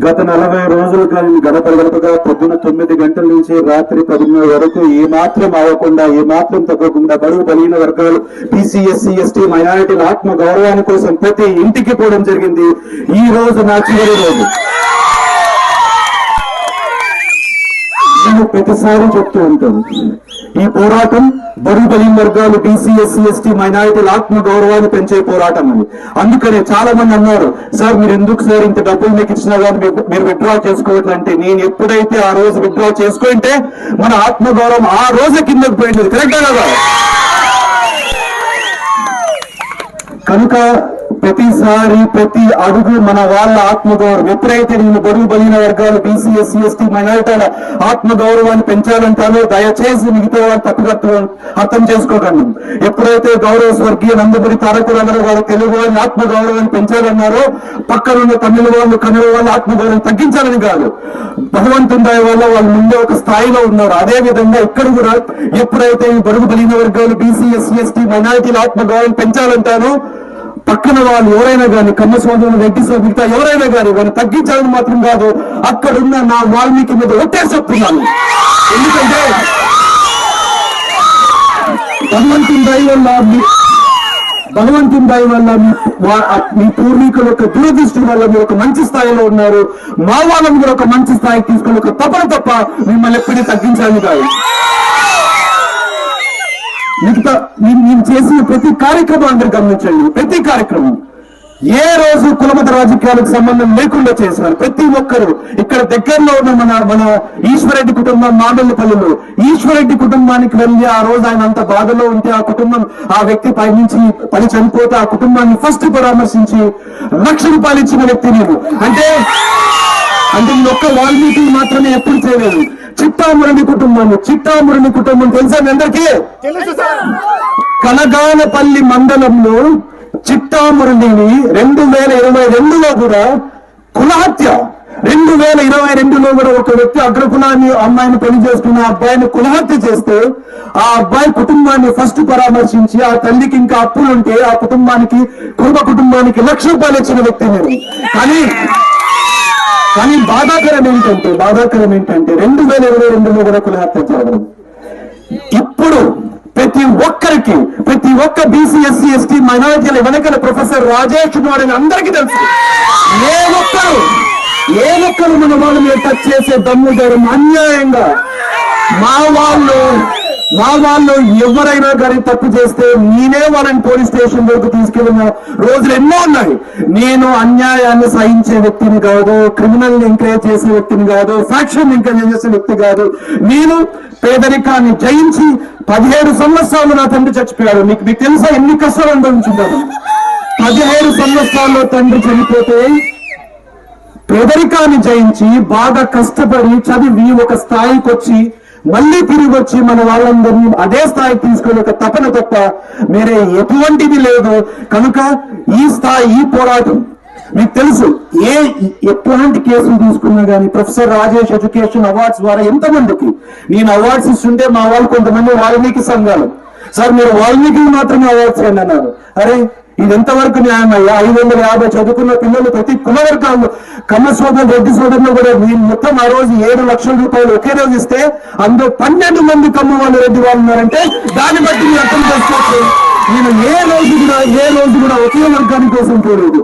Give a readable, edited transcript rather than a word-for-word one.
గత 40 రోజులుగా గడప గడపగా పొద్దున 9 గంటల నుంచి రాత్రి 10 వరకు ఏమాత్రం అవ్వకుండా ఏమాత్రం తగ్గకుండా బడుగు బలహీన వర్గాలు బీసీ ఎస్సీ ఎస్టీ మైనారిటీల ఆత్మ గౌరవాని కోసం ప్రతి ఇంటికి పోవడం జరిగింది. ఈ రోజు నా చివరి రోజు. నేను ప్రతిసారి చెప్తూ ఉంటాను, ఈ పోరాటం బడుగు బలహీన వర్గాలు బీసీ ఎస్సీ ఎస్టీ మైనారిటీల ఆత్మ గౌరవాన్ని పెంచే పోరాటం అని. అందుకనే చాలా మంది అన్నారు, సార్ మీరు ఎందుకు సార్ ఇంత డబ్బులు మీకు ఇచ్చినా కానీ మీరు విత్డ్రా చేసుకోవట్లంటే, నేను ఎప్పుడైతే ఆ రోజు విత్డ్రా చేసుకుంటే మన ఆత్మ గౌరవం ఆ రోజు కిందకు పోయింది. కరెక్టా కదా? కనుక ప్రతిసారి ప్రతి అడుగు మన వాళ్ళ ఆత్మగౌరవం, ఎప్పుడైతే నేను బడుగు బలహీన వర్గాలు బీసీ ఎస్సీ ఎస్టీ మైనారిటీల ఆత్మగౌరవాన్ని పెంచాలంటానో దయచేసి మిగతా వాళ్ళు తప్పుగా అర్థం చేసుకోకండి. ఎప్పుడైతే గౌరవ స్వర్గీయ నందమూరి తారక రామారావు గారు తెలుగు వాళ్ళని ఆత్మగౌరవాన్ని పెంచాలన్నారో, పక్కనున్న తమిళ వాళ్ళు కన్నడ వాళ్ళ ఆత్మగౌరవం తగ్గించాలని కాదు. భగవంతుని దయ వల్ల వాళ్ళు ముందే ఒక స్థాయిలో ఉన్నారు. అదే విధంగా ఇక్కడ కూడా ఎప్పుడైతే ఈ బడుగు బలహీన వర్గాలు బీసీ ఎస్సీ ఎస్టీ మైనారిటీల ఆత్మగౌరవం పెంచాలంటానో, పక్కన వాళ్ళు ఎవరైనా కానీ కమ్మ సోదరులు రెడ్డి మిగతా ఎవరైనా కానీ వాళ్ళని తగ్గించాలని మాత్రం కాదు, అక్కడున్న నా వాల్మీకి మీద ఒట్టేసి చెప్తున్నాను. ఎందుకంటే భగవంతుని దయ వల్ల మీ పూర్వీకుల యొక్క దురదృష్టి వల్ల మీరు ఒక మంచి స్థాయిలో ఉన్నారు. మా వాళ్ళని మీరు ఒక మంచి స్థాయికి తీసుకుని ఒక తప్ప మిమ్మల్ని ఎప్పుడూ తగ్గించాలని కాదు. మిగతా నేను చేసిన ప్రతి కార్యక్రమం అందరు గమనించండి. ప్రతి కార్యక్రమం ఏ రోజు కులమత రాజకీయాలకు సంబంధం లేకుండా చేశారు. ప్రతి ఒక్కరు ఇక్కడ దగ్గరలో ఉన్న మన ఈశ్వరెడ్డి కుటుంబం మామిళ్ళపల్లిలో ఈశ్వరెడ్డి కుటుంబానికి వెళ్ళి ఆ రోజు ఆయన అంత బాధలో ఉంటే ఆ కుటుంబం ఆ వ్యక్తి పైనుంచి పని చనిపోతే ఆ కుటుంబాన్ని ఫస్ట్ పరామర్శించి ₹1,00,000 ఇచ్చిన వ్యక్తి నేను. అంటే నేను ఒక్క వాల్మీకి మాత్రమే ఎప్పుడు చేయలేదు. చిట్టామురళి కుటుంబం తెలుసా మీ అందరికీ? కనగానపల్లి మండలంలో చిట్టామురళిని 2022లో కూడా కులహత్య, 2022లో కూడా ఒక వ్యక్తి అగ్రకులాన్ని అమ్మాయిని పెళ్లి చేసుకున్న అబ్బాయిని కులహత్య చేస్తే ఆ అబ్బాయి కుటుంబాన్ని ఫస్ట్ పరామర్శించి ఆ తల్లికి ఇంకా అప్పులుంటే ఆ కుటుంబానికి కుటుంబానికి ₹1,00,000 ఇచ్చిన వ్యక్తి నేను. కానీ బాధాకరం ఏంటంటే 2022లో కూడా కులహత్య జరగడం. ఇప్పుడు ప్రతి ఒక్క బీసీ ఎస్సీ ఎస్టీ మైనారిటీల వెనకాల ప్రొఫెసర్ రాజేష్ ఉన్నాడని అందరికీ తెలుసు. ఏ ఒక్కరు మన వాళ్ళ మీద టచ్ చేసే దమ్ము ధైర్యం అన్యాయంగా మా వాళ్ళు ఎవరైనా కానీ తప్పు చేస్తే నేనే వాళ్ళని పోలీస్ స్టేషన్ వరకు తీసుకెళ్లిన రోజులు ఎన్నో ఉన్నాయి. నేను అన్యాయాన్ని సహించే వ్యక్తిని కాదు, క్రిమినల్ ఎంకరేజ్ చేసే వ్యక్తిని కాదు, ఫ్యాక్షన్ ఎంకరేజ్ చేసే వ్యక్తి కాదు. నేను పేదరికాన్ని జయించి 17 సంవత్సరాలు నా తండ్రి చచ్చిపోయాడు. మీకు తెలుసా ఎన్ని కష్టాలు అనుభవించుంటారు? 17 సంవత్సరాల్లో తండ్రి చనిపోతే పేదరికాన్ని జయించి బాగా కష్టపడి చదివి ఒక స్థాయికి వచ్చి మళ్ళీ తిరిగి వచ్చి మన వాళ్ళందరినీ అదే స్థాయికి తీసుకుని ఒక తపన తప్ప వేరే ఎటువంటిది లేదు. కనుక ఈ పోరాటం మీకు తెలుసు. ఎటువంటి కేసులు తీసుకున్నా కానీ ప్రొఫెసర్ రాజేష్ ఎడ్యుకేషన్ అవార్డ్స్ ద్వారా ఎంతమందికి నేను అవార్డ్స్ ఇస్తుంటే మా వాళ్ళు కొంతమంది వాల్మీకి సంఘాలు, సార్ మీరు వాల్మీకి మాత్రమే అవార్డ్స్ ఇవ్వండి అన్నారు. అరే ఇది ఎంతవరకు న్యాయం అయ్యా? 550 చదువుకున్న పిల్లలు ప్రతి కుల వర్గాలు కమ్మ సోదరులు రెడ్డి సోదరులు కూడా మొత్తం ఆ రోజు ₹7,00,000 ఒకే రోజు ఇస్తే అందులో 12 మంది కమ్మ వాళ్ళు రెడ్డి వాళ్ళు ఉన్నారంటే దాన్ని బట్టి మీరు అర్థం చేసుకోవచ్చు. నేను ఏ రోజు కూడా ఒకే వర్గాని కోసం పోలేదు.